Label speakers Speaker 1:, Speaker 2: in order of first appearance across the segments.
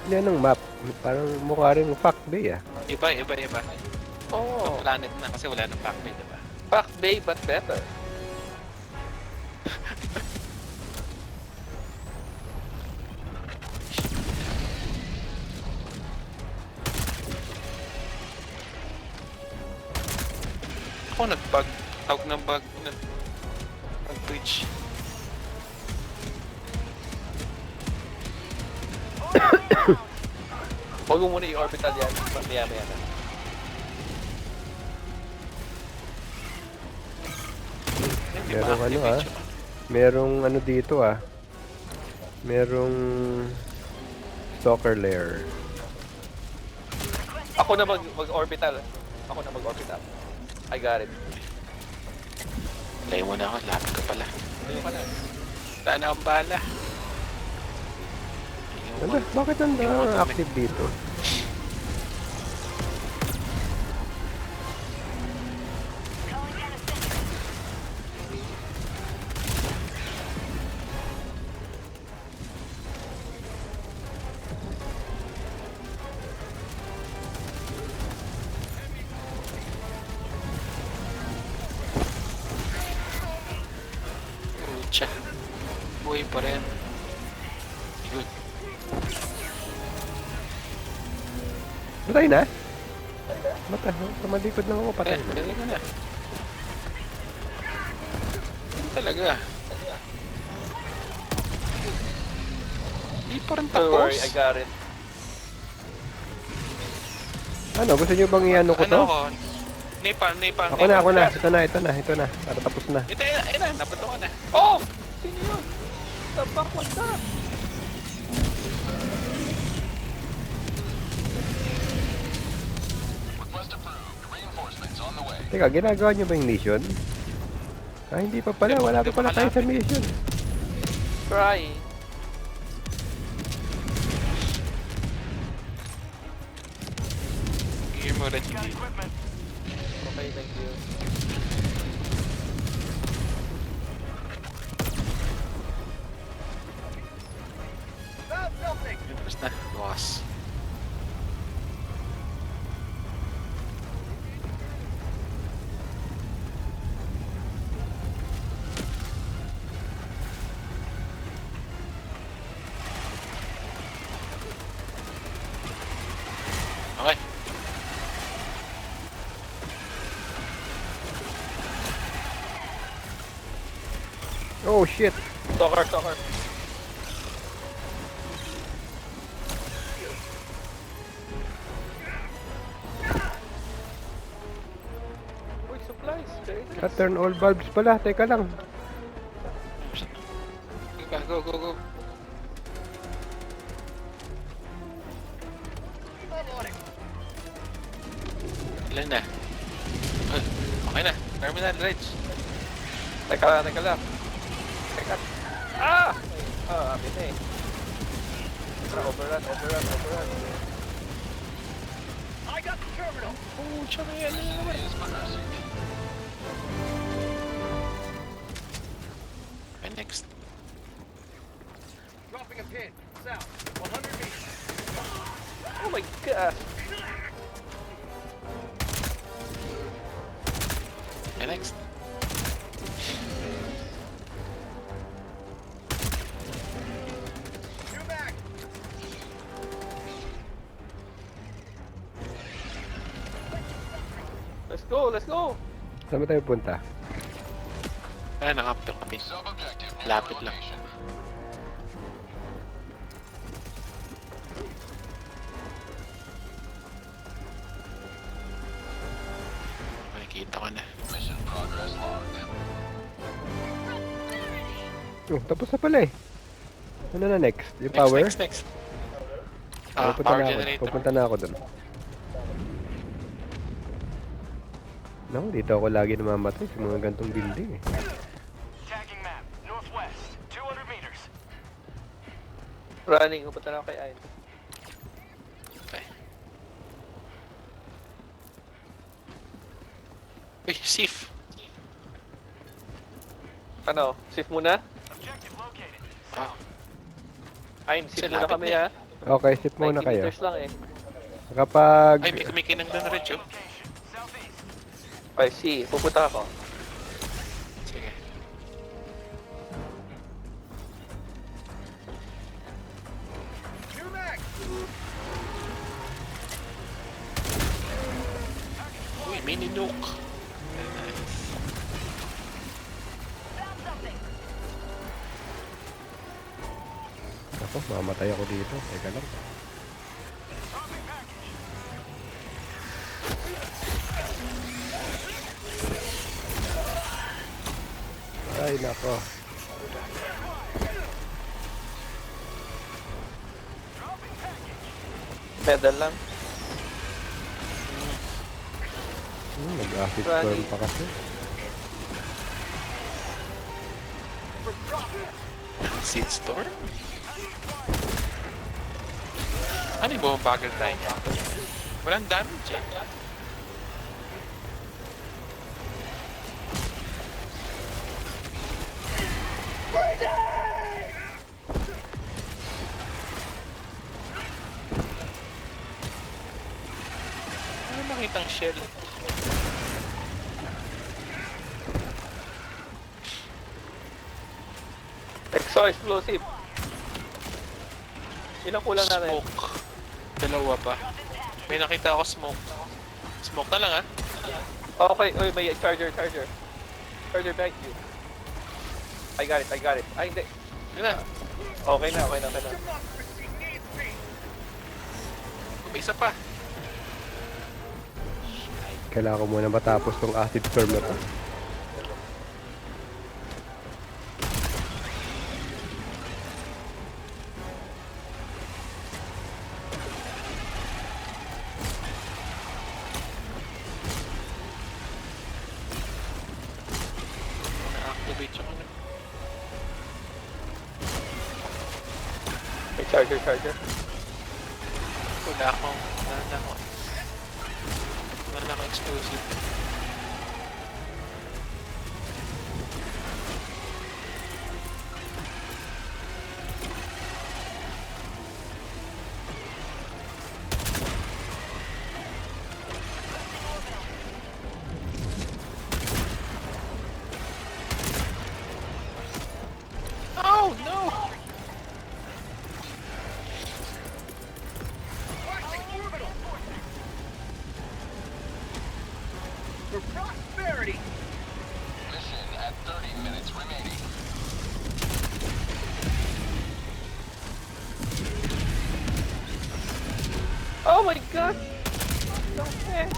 Speaker 1: Yan ang map. Parang mukha rin Fuck Bay ah.
Speaker 2: Iba.
Speaker 3: Oh,
Speaker 2: Ibang planet na kasi wala nang Pac-Man, diba?
Speaker 3: Pac Bay but better.
Speaker 2: Ako nag-bug. Tawag ng bug. Nag-twitch.
Speaker 3: Huwag mo muna i-orbital yan. Maya-maya na.
Speaker 1: Merong ano ah. Merong ano dito ah. Merong stalker lair.
Speaker 3: Ako na mag-orbital. Ako na mag-orbital. I got it.
Speaker 2: Layo mo na ako. Lapit ka pala.
Speaker 3: Ayun ka na.
Speaker 2: Saan na ang bala?
Speaker 1: Ano? Bakit ang active dito?
Speaker 2: Pucha. Buhay pa rin. Good.
Speaker 1: Patay na? Mata, tumalikod lang ako, patay na.
Speaker 2: Dali ka na. Hindi talaga. Hindi pa rin
Speaker 3: Don't worry,
Speaker 2: tapos.
Speaker 3: I got it.
Speaker 1: Ano, gusto nyo bang i-ano ko to?
Speaker 2: Ano ko? Napalm.
Speaker 1: Ako na. Ito na. Para tapos na.
Speaker 2: Ito, ayun na. Napato ka na. Oh! Sino yun?
Speaker 3: The fuck was that?
Speaker 1: Teka, ginagawa nyo ba yung mission? Ah, hindi pa pala. Wala pa pala tayo sa mission.
Speaker 3: Trying.
Speaker 2: Gear mo rin.
Speaker 3: Okay, thank you.
Speaker 2: Tapos na. Bukas. Okay.
Speaker 1: Oh, shit.
Speaker 3: Stalker. Uy, supplies. Very nice.
Speaker 1: Pattern all bulbs pala. Teka lang.
Speaker 2: Go. Ilan na? Ay, okay na. Terminal Rage.
Speaker 3: Teka lang. Ah! Amin na eh. Overrun.
Speaker 2: Oh, tsaka yan na naman. Okay, next.
Speaker 4: Dropping a pin. South. 100 meters.
Speaker 3: Oh my god.
Speaker 2: Okay, next.
Speaker 4: Shoot back.
Speaker 3: Let's go.
Speaker 1: Saan ba tayo punta?
Speaker 2: Ah, nakapit. Lapit lang. Makikita ko na.
Speaker 1: Oh, tapos na pala eh. Ano na next? Yung power?
Speaker 2: Next. Ah,
Speaker 1: Pupunta
Speaker 2: power
Speaker 1: na ako.
Speaker 2: generator.
Speaker 1: Pupunta na ako dun. No, dito ako lagi namamatay sa mga gantong building eh.
Speaker 4: Tagging map. Northwest. 200 meters.
Speaker 3: Running. Pupunta na ako kay Ayn.
Speaker 2: Okay. Uy, Sif.
Speaker 3: Ano? Shift muna?
Speaker 4: Objective located.
Speaker 2: Wow.
Speaker 3: Ayn, shift
Speaker 2: Sa
Speaker 3: muna
Speaker 2: lapit
Speaker 3: kami
Speaker 2: na
Speaker 3: ha.
Speaker 1: Okay, sip
Speaker 3: 90
Speaker 1: muna kayo.
Speaker 3: meters lang eh.
Speaker 1: Kapag...
Speaker 2: Ay, may kumikinang doon, Recho.
Speaker 3: Okay, see, pupunta ako.
Speaker 2: Sige. Uy, mini nuke. Very nice.
Speaker 1: Ako, mamatay ako dito. Teka lang. Ay, nako.
Speaker 3: Pedal lang.
Speaker 1: Nag-acid
Speaker 3: Running.
Speaker 1: storm pa kasi.
Speaker 2: Seed storm? Ano yung bumabagal tayo niya? Walang damage eh. Ano makitang shell?
Speaker 3: Exo explosive. Ilang kulang natin?
Speaker 2: Smoke. Dalawa pa. May nakita ako smoke. Smoke na lang ah.
Speaker 3: Okay, uy, may charger. Charger behind you. I got it. Ay, hindi.
Speaker 2: Yun na.
Speaker 3: Okay na.
Speaker 2: May isa pa.
Speaker 1: Kailangan ko muna matapos tong acid storm na to.
Speaker 2: Na-activate yung ano.
Speaker 3: May charger.
Speaker 2: Wala akong explosive. Oh no!
Speaker 4: For prosperity.
Speaker 5: Mission at 30 minutes remaining.
Speaker 3: Oh my god! Okay.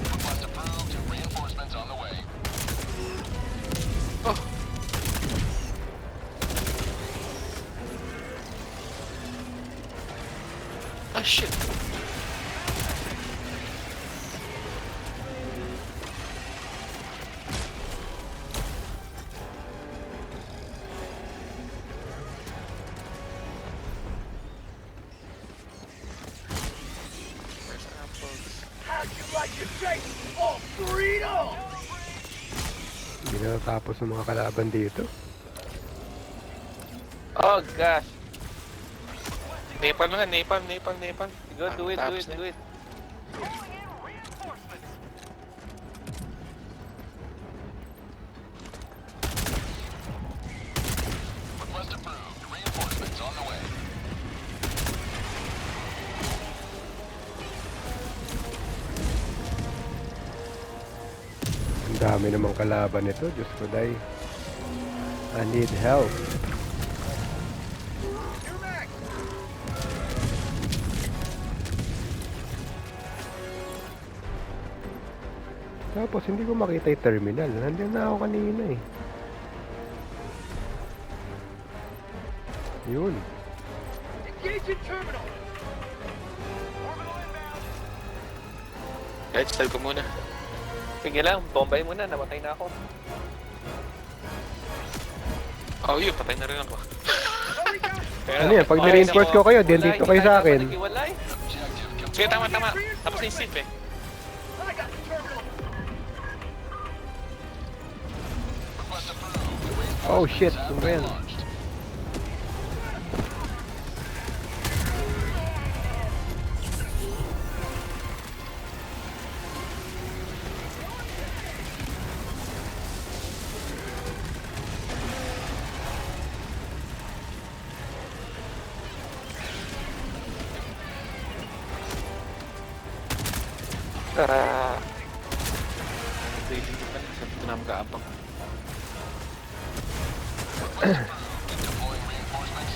Speaker 5: Request approved. Reinforcements on the way.
Speaker 2: Ah shit! Where's apples?
Speaker 4: How'd you like your steak? All burrito!
Speaker 1: Hindi na natapos ng mga kalaban dito.
Speaker 3: Oh gosh.
Speaker 2: Napalm na, napalm.
Speaker 3: Go, do it.
Speaker 2: Tapos na.
Speaker 4: Calling in reinforcements.
Speaker 5: Request approved. Reinforcements on the way.
Speaker 1: Ang dami namang kalaban nito. Diyos ko, day. I need help. Tapos hindi ko makita yung terminal. Nandiyan na ako kanina eh. Yun.
Speaker 4: Engaging terminal. Orbital inbound.
Speaker 2: Guys, style ko muna.
Speaker 3: Sige lang, bombay muna. Namatay na ako.
Speaker 2: Oh, yun, patay na rin ako.
Speaker 1: Ano yan? Pag ni-reinforce ko kayo, din dito kayo sa akin.
Speaker 3: Naghiwalay.
Speaker 5: Objective
Speaker 2: Sige, tama. Tapos na yung save eh.
Speaker 4: I got the terminal.
Speaker 1: Oh shit, ano ba yan?
Speaker 5: Launched.
Speaker 3: Ah,
Speaker 2: Daily ko pa lang. Sabi ko na mag-aabang.
Speaker 5: Deploying reinforcements.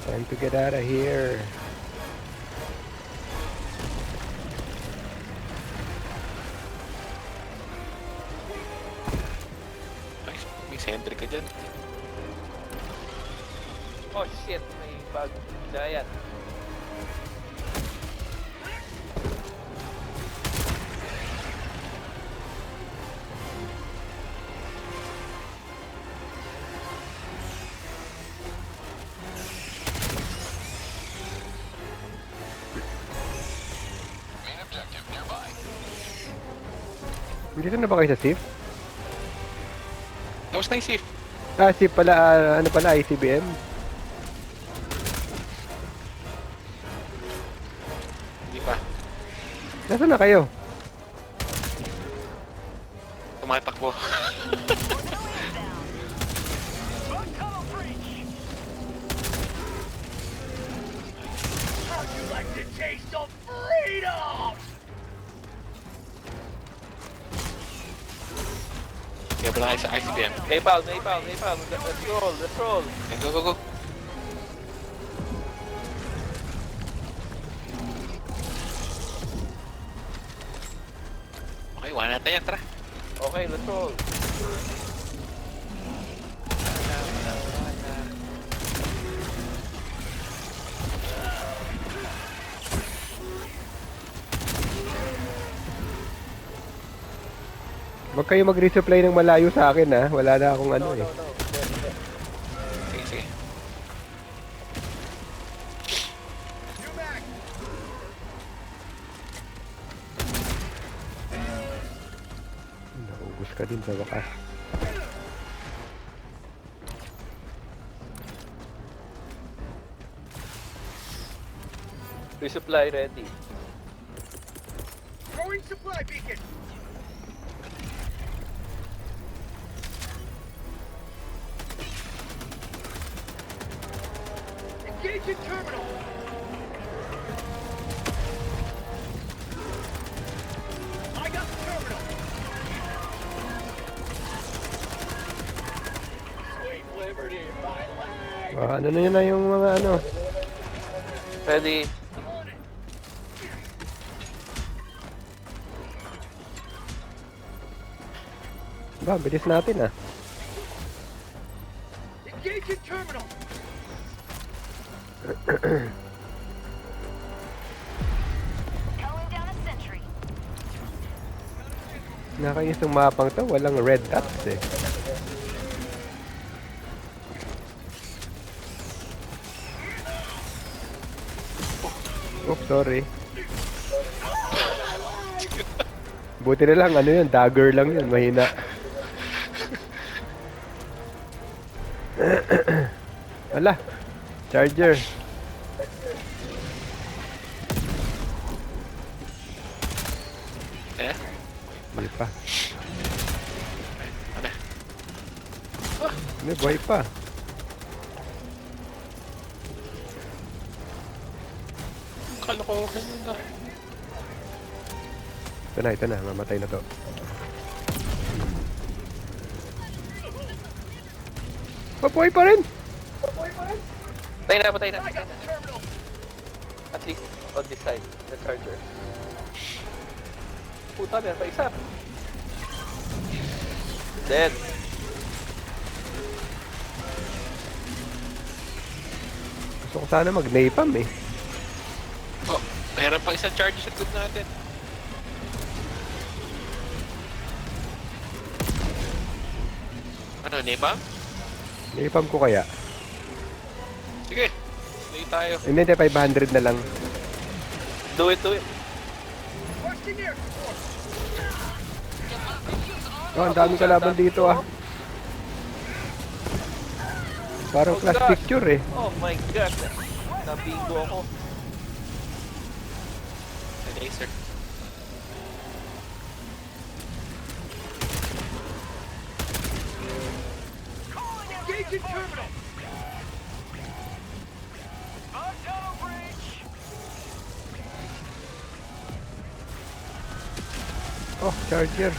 Speaker 1: Time to get out of here.
Speaker 2: Ay, may sentry ka dyan.
Speaker 3: oh shit, may bagong giant.
Speaker 5: Main objective nearby.
Speaker 1: Dito na ba kayo sa SIF?
Speaker 2: Tapos na yung safe.
Speaker 1: Ah, SIF pala, ano pala, ICBM?
Speaker 2: Hindi pa.
Speaker 1: Nasaan na kayo?
Speaker 2: Tumatakbo.
Speaker 4: Tunnel breach! How'd you like the taste of freedom?
Speaker 2: Kaya pala kayo sa ICBM.
Speaker 3: Napalm. Let's roll.
Speaker 2: Okay, go. Okay, wala natin yan. Tara.
Speaker 3: Okay, let's roll.
Speaker 1: Huwag kayo mag-resupply ng malayo sa akin ha. Wala na akong ano eh.
Speaker 3: No.
Speaker 2: Sige.
Speaker 4: New mag!
Speaker 1: Naubos ka din sa wakas.
Speaker 3: Resupply ready.
Speaker 4: Throwing supply beacon! Engaging terminal! I got the terminal! Sweet liberty, my leg!
Speaker 1: Ano na yun na yung mga ano.
Speaker 3: Ready.
Speaker 1: Ba, bilis natin ah.
Speaker 4: Engaging terminal!
Speaker 6: Calling down a sentry.
Speaker 1: Nakayos ng mapang to, walang red dots eh. Oops, sorry. Buti na lang, ano yun, dagger lang yun, mahina. Ala, charger.
Speaker 2: Eh?
Speaker 1: Hindi pa.
Speaker 2: Ano?
Speaker 1: Hindi, buhay pa.
Speaker 2: Kalokohan na.
Speaker 1: Ito na, mamatay na to. Papuhay pa rin!
Speaker 3: Patay na.
Speaker 4: I got the terminal!
Speaker 3: At least on this side, the charger. Puta, meron pa isa. Dead.
Speaker 1: Gusto ko sana mag-napalm eh.
Speaker 2: Oh, mayroon pa isang charge sa tube natin. Ano, Neba?
Speaker 1: Napalm ko kaya.
Speaker 2: Sige, play tayo.
Speaker 1: Hindi, 500 na lang.
Speaker 3: Do it, do it.
Speaker 4: Engineer force.
Speaker 1: Oh, ang daming kalaban dito ah. Parang
Speaker 3: Oh,
Speaker 1: class
Speaker 3: God.
Speaker 1: picture eh.
Speaker 3: Oh my god. Nabigo ako.
Speaker 2: The laser.
Speaker 4: Engaging terminal.
Speaker 1: Oh, charger.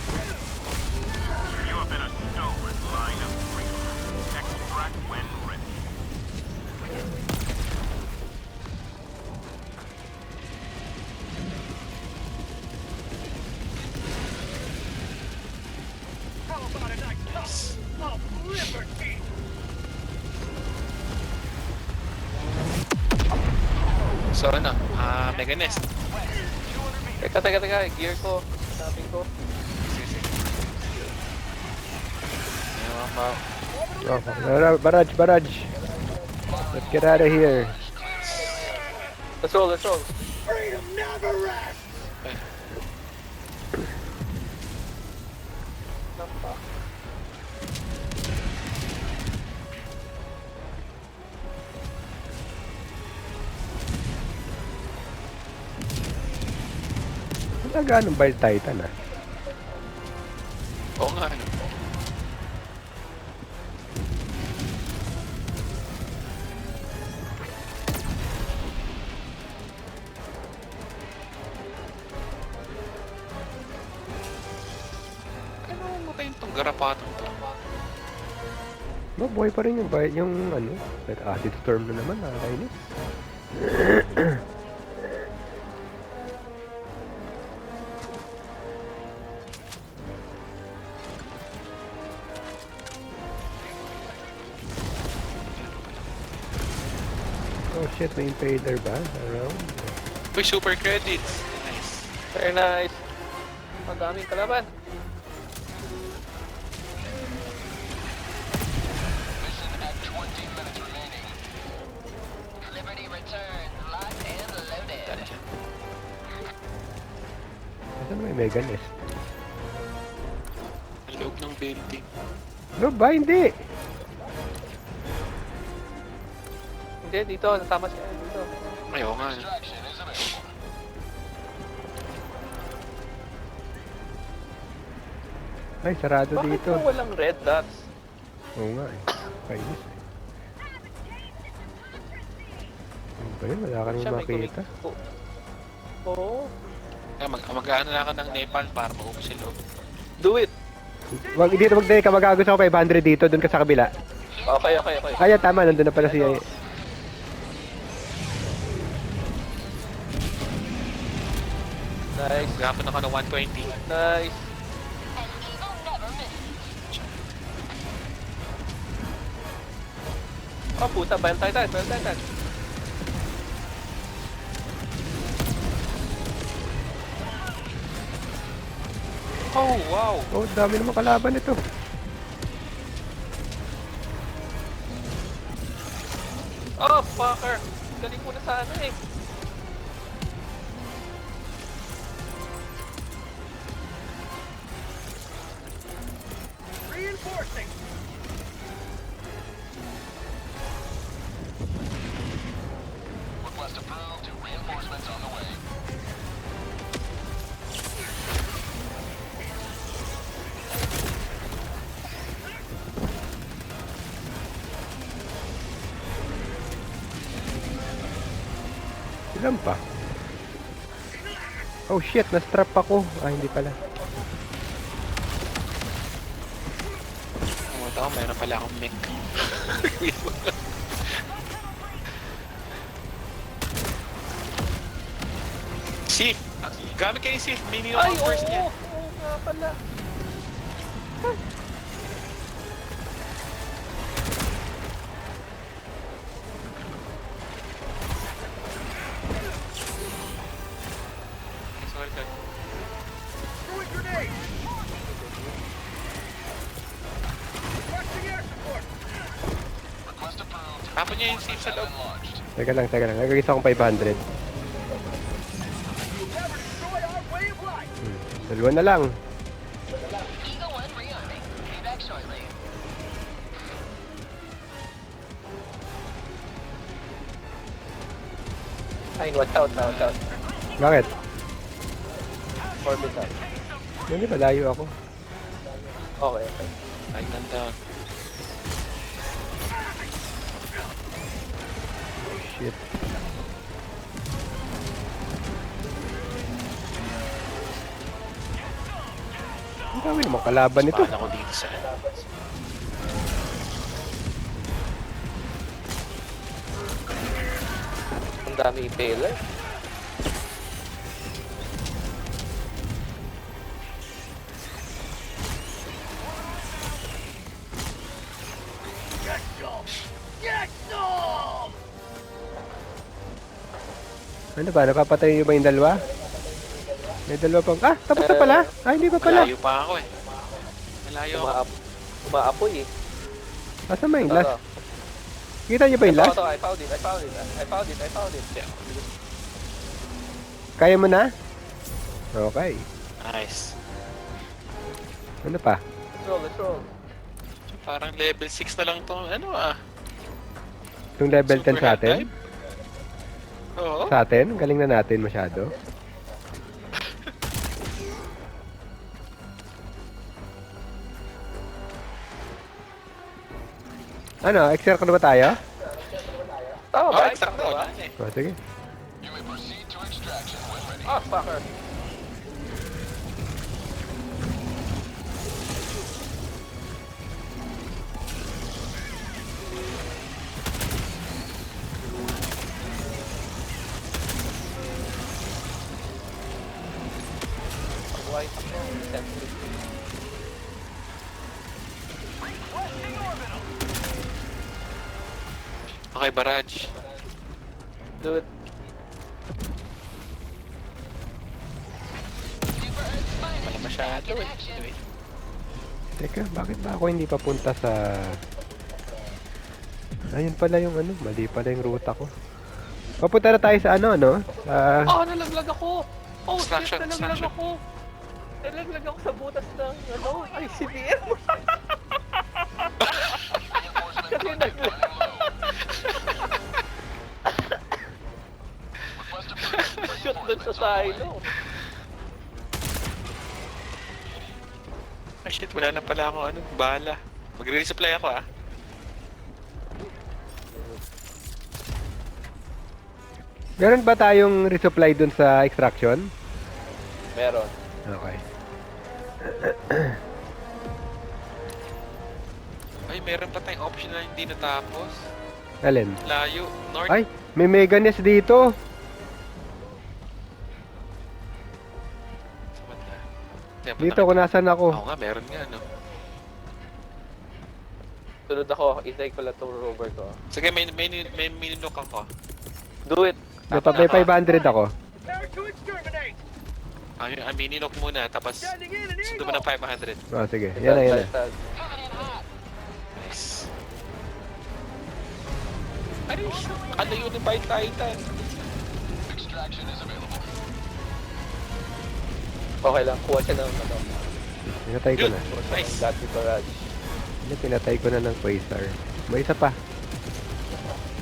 Speaker 7: You have been a stalwart line of freedom. Extract when ready.
Speaker 4: How about a nice cup of liberty?
Speaker 2: So ano, Mega Nest.
Speaker 3: Teka. Gear ko. Sabi ko.
Speaker 2: Sige. Ayun, pa.
Speaker 1: Oh, barrage. Let's get out of here.
Speaker 3: Let's roll.
Speaker 4: Freedom never rests.
Speaker 3: Nampa.
Speaker 1: Talaga anong Bile Titan ah.
Speaker 2: Oo nga, ano. Ano matayin tong garapatong to?
Speaker 1: No, buhay pa rin yung ano. Acid Storm na naman, nakakainis. Oh shit, may impaler ba? Around?
Speaker 2: Uy, super credits! Nice.
Speaker 3: Very nice. Ang daming kalaban.
Speaker 5: Mission at 20 minutes remaining. Liberty returns, locked and loaded.
Speaker 2: Dali siya.
Speaker 1: Saan may Mega Nest?
Speaker 2: Ang loob ng building.
Speaker 1: No ba? Hindi!
Speaker 3: Hindi, dito. Natama siya. Dito.
Speaker 2: Ayaw nga, ano.
Speaker 5: Extraction is available.
Speaker 1: Ay, sarado
Speaker 3: Bakit
Speaker 1: dito.
Speaker 3: na walang red dots?
Speaker 1: Oo nga eh. Kainis eh. Ano ba yun? Wala ka naman
Speaker 3: Siya may
Speaker 1: makita.
Speaker 3: Oo.
Speaker 2: Kaya mag-ano na ako ng Nepal para maubos yung loob.
Speaker 3: Do it.
Speaker 1: Wag dito magdali ka, magagos ako 500 dito, dun ka sa kabila.
Speaker 3: Okay.
Speaker 1: Ay, tama, nandun na pala si
Speaker 3: Nice.
Speaker 2: Maghapon ako ng 120.
Speaker 3: Nice.
Speaker 6: An evil never misses.
Speaker 3: Oh, puta. Bile Titan.
Speaker 2: Oh, wow!
Speaker 1: Oh, dami naman kalaban ito.
Speaker 3: Oh, fucker. Galing mo na sa ano eh.
Speaker 4: Reinforcing.
Speaker 5: Request approved. Reinforcements on the way.
Speaker 1: Ilan pa? Oh shit, na-strap ako. Ah, hindi pala.
Speaker 2: Pumunta ako, mayroon pala akong mech. See? Gamit kayo yung safe. Mini
Speaker 3: Ay,
Speaker 2: yung first niya.
Speaker 3: oo nga pala.
Speaker 2: Sorry, sorry.
Speaker 4: Throwing grenade! Requesting air support!
Speaker 5: Request approved.
Speaker 2: Tapon niya yung safe sa loob.
Speaker 5: Launched.
Speaker 1: Teka lang. Nagagis akong 500.
Speaker 4: You'll never destroy our way of life!
Speaker 1: Dalawa na lang.
Speaker 5: Eagle 1 rearming. Be back shortly.
Speaker 3: Ay, watch out.
Speaker 1: Bakit?
Speaker 3: Orbital.
Speaker 1: Hindi ba layo ako?
Speaker 3: Okay.
Speaker 2: Ay, down.
Speaker 1: Shit. Ang dami naman kalaban nito.
Speaker 2: Paano ko dito sa...
Speaker 3: Ang dami impaler.
Speaker 4: Get some! Get some!
Speaker 1: Ano ba? Napapatay niyo ba yung dalawa? May dalawa pang... Ah! Tapos na pala! Ah, hindi pa pala!
Speaker 2: Malayo pa ako eh. Malayo ako.
Speaker 3: Umaapoy eh.
Speaker 1: Asa may last? Kita niyo ba yung last?
Speaker 3: I found it.
Speaker 2: Yeah.
Speaker 1: Kaya mo na? Okay.
Speaker 2: Nice.
Speaker 1: Ano pa?
Speaker 3: Let's roll.
Speaker 2: Parang level 6 na lang to. Ano ah?
Speaker 1: Yung level 10
Speaker 2: Super
Speaker 1: sa atin?
Speaker 2: dive? Oo.
Speaker 1: Sa atin? Galing na natin masyado. Ano? XR ko na ba tayo?
Speaker 3: Tama
Speaker 2: Oh,
Speaker 3: ba?
Speaker 2: exacto.
Speaker 3: Tama ba?
Speaker 1: Oh, sige.
Speaker 5: You may proceed to extraction when ready.
Speaker 3: Ah, fucker. Pag-white ako, sentry.
Speaker 2: Okay, barrage.
Speaker 3: Do it.
Speaker 5: Super Earth
Speaker 2: Wala
Speaker 5: Spiders
Speaker 2: masyado
Speaker 5: back in
Speaker 2: eh.
Speaker 5: action.
Speaker 2: Anyway.
Speaker 1: Teka, bakit ba ako hindi papunta sa... Ayun pala yung ano, mali pala yung ruta ko. Papunta na tayo sa ano, no? Sa...
Speaker 3: Oh, nalaglag ako! Oh,
Speaker 2: Extraction,
Speaker 3: shit, nalaglag
Speaker 2: extraction.
Speaker 3: ako! Nalaglag ako sa butas ng, ano, ICBM!
Speaker 5: Reinforcement
Speaker 3: Kasi
Speaker 5: project
Speaker 3: naglag.
Speaker 5: running low. Request approved.
Speaker 3: Shoot dun sa silo.
Speaker 2: Ay shit, wala na pala akong ano, bala. Magre-resupply ako ah.
Speaker 1: Meron ba tayong resupply dun sa extraction?
Speaker 3: Meron.
Speaker 1: Okay.
Speaker 2: Ay, meron pa tayong option na hindi natapos.
Speaker 1: Alin?
Speaker 2: Layo, north.
Speaker 1: Ay, may mega nest dito.
Speaker 2: Sa banda. Kaya ba
Speaker 1: Dito kung nasan ako.
Speaker 2: Oo nga, meron nga no.
Speaker 3: Sunod ako, itay ko lang itong rover ko.
Speaker 2: Sige, may minunok ako.
Speaker 3: Do it!
Speaker 1: May 500 ako.
Speaker 4: Prepare to exterminate!
Speaker 2: Ang minunok muna, tapos
Speaker 4: Standing in an
Speaker 2: sundo mo
Speaker 4: eagle!
Speaker 2: ng 500.
Speaker 1: Oh, sige. Yan na, yan na.
Speaker 5: Coming in hot.
Speaker 2: Nice. Ay, ano yun yung Bite Titan?
Speaker 5: Extraction is available.
Speaker 3: Okay lang, kuha siya ng ano.
Speaker 1: Pinatay ko
Speaker 2: Yun,
Speaker 1: na.
Speaker 2: nice.
Speaker 3: Dati barrage.
Speaker 1: Hindi, pinatay ko na ng Quasar. May isa pa.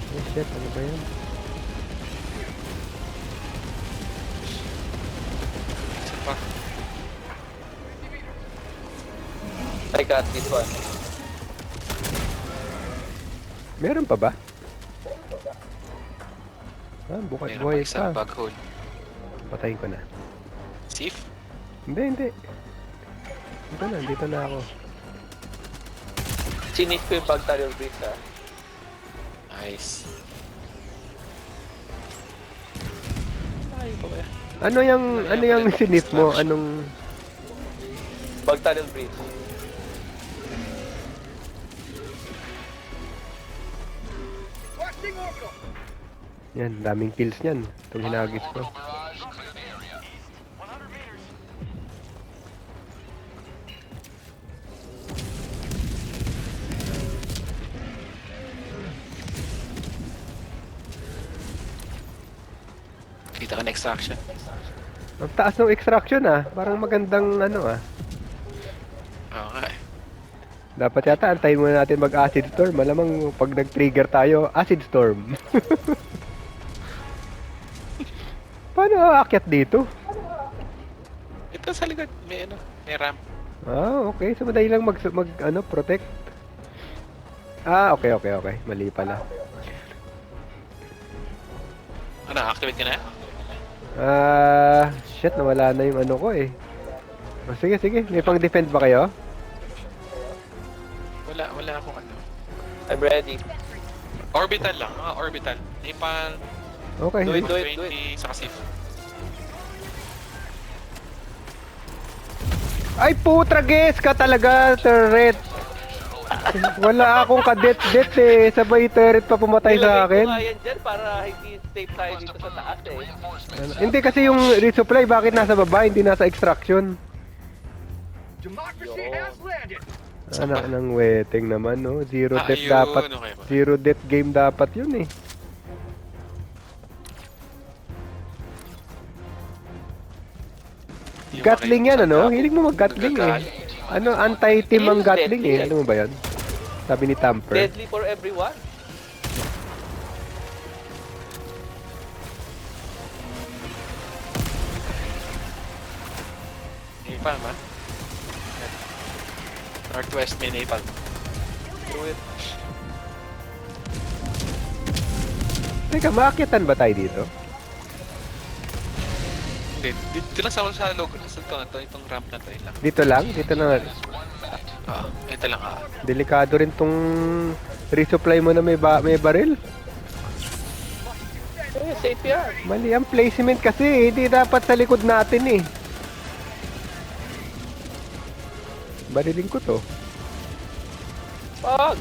Speaker 1: Oh shit, ano ba yan?
Speaker 2: Isa pa.
Speaker 3: I got this one.
Speaker 1: Meron pa ba? Ah, bukas
Speaker 2: Meron
Speaker 1: buhay
Speaker 2: pa isang
Speaker 1: pa.
Speaker 2: bug hole.
Speaker 1: Patayin ko na.
Speaker 2: Safe?
Speaker 1: Hindi. Dito na ako.
Speaker 3: Sinis ko yung pag-tunnel breeze ha.
Speaker 2: Nice. Ay, pa ba yan?
Speaker 1: Ano yung sinip mo? Anong...
Speaker 3: Bug tunnel breach.
Speaker 4: Requesting orbital.
Speaker 1: Yan, daming kills niyan. Itong hinagis ko.
Speaker 5: Orbital barrage, clear the area.
Speaker 7: 100 meters.
Speaker 2: Kita ka na extraction.
Speaker 1: Ang taas ng extraction ah. Parang magandang ano ah.
Speaker 2: Oo nga eh.
Speaker 1: Dapat yata antayin muna natin mag-acid storm. Malamang pag nag-trigger tayo, acid storm. Paano aakyat dito?
Speaker 2: Ito sa likod, may ano, may ramp.
Speaker 1: Ah, okay. So madali lang protect. Ah, okay. Mali pala.
Speaker 2: Ano, activate ka na?
Speaker 1: Ah, shit, nawala na yung ano ko eh. Oh, sige. May pang-defend ba kayo?
Speaker 2: Wala akong ano.
Speaker 3: I'm ready.
Speaker 2: Orbital lang, mga orbital. Napal,
Speaker 1: Okay.
Speaker 3: Do it.
Speaker 2: 20, saka safe.
Speaker 1: Ay, putrages ka talaga, turret. Wala akong kadet-det eh. Sabay turret pa pumatay sa akin.
Speaker 3: Ilagay ko nga yan dyan para hindi safe tayo dito sa taas eh.
Speaker 1: Hindi kasi yung resupply, bakit nasa baba, hindi nasa extraction?
Speaker 4: Democracy has landed.
Speaker 1: Anak ng weteng naman, no? Zero death
Speaker 2: Ayun,
Speaker 1: dapat.
Speaker 2: okay ba?
Speaker 1: Zero death game dapat yun eh.
Speaker 2: Yung
Speaker 1: Gatling
Speaker 2: mga-
Speaker 1: yan, ano? Hilig mo mag-gatling eh. Ano, anti-team ang gatling eh. Ano mo ba yan? Sabi ni Tamper.
Speaker 3: Deadly for everyone.
Speaker 2: Napalm ha? Northwest may napalm.
Speaker 3: Do it.
Speaker 1: Teka, maakyatan ba tayo dito?
Speaker 2: Hindi, dito lang sa logo. Itong ramp na to. Yun lang.
Speaker 1: Dito lang? Dito na.
Speaker 2: Ito lang
Speaker 1: Delikado rin tong resupply mo na may baril.
Speaker 3: Eh, safe yan.
Speaker 1: Mali ang placement kasi, hindi dapat sa likod natin eh. Barilin ko to.
Speaker 3: Pag!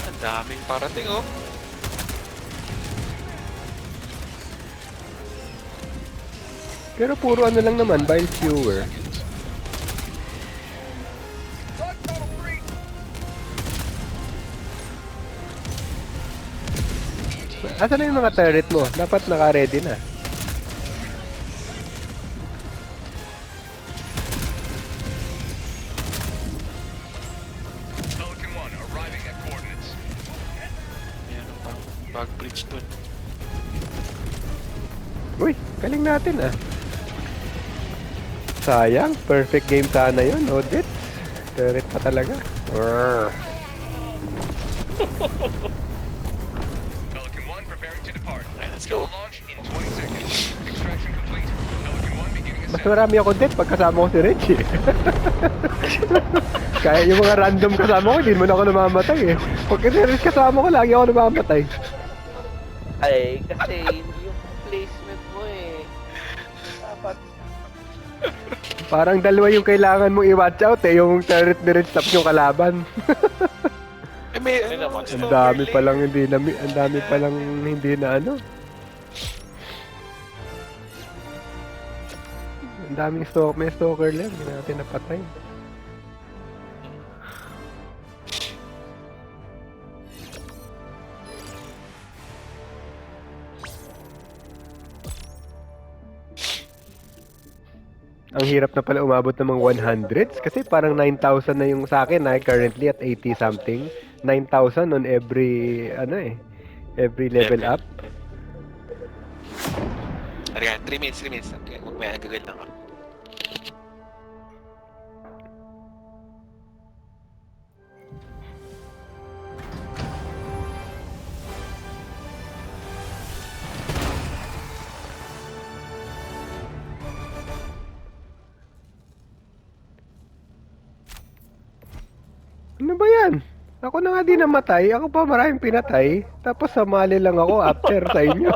Speaker 2: Ang daming parating oh.
Speaker 1: Pero puro ano lang naman, bile viewer.
Speaker 4: Bug tunnel breach.
Speaker 1: Asan na yung mga turret mo? Dapat naka-ready na.
Speaker 7: Pelican 1 arriving at coordinates.
Speaker 2: Meron pang bug bridge dun.
Speaker 1: Uy, galing natin ah. Sayang, perfect game sana yun, Odette. Turret pa talaga. Brrr.
Speaker 7: Pelican 1 preparing to depart.
Speaker 2: Okay, let's go.
Speaker 7: Launch in 20 seconds. Extraction complete. Pelican 1 beginning
Speaker 1: Mas
Speaker 7: ascent.
Speaker 1: marami ako Odette pagkasama ko si Reggie. Kaya yung mga random kasama ko, hindi mo na ako namamatay eh. Pag si Reggie kasama ko, lagi ako namamatay.
Speaker 3: Ay, kasi yung placement mo eh. Dapat.
Speaker 1: Parang dalawa yung kailangan mong i-watch out eh. Yung turret direct tapos yung kalaban.
Speaker 2: Eh, may
Speaker 3: Ano naman?
Speaker 1: Ang dami palang hindi na, ang dami palang hindi na ano. Ang daming may stalker lang, hindi natin napatay. Ang hirap na pala umabot ng mga 100s kasi parang 9,000 na yung sa akin na currently at 80 something. 9,000 on every every level up.
Speaker 2: Ariyan, 3 minutes. Okay, huwag may nagagad lang ako.
Speaker 1: Ano ba yan? Ako na nga di namatay. Ako pa maraming pinatay. Tapos samali lang ako after sa inyo.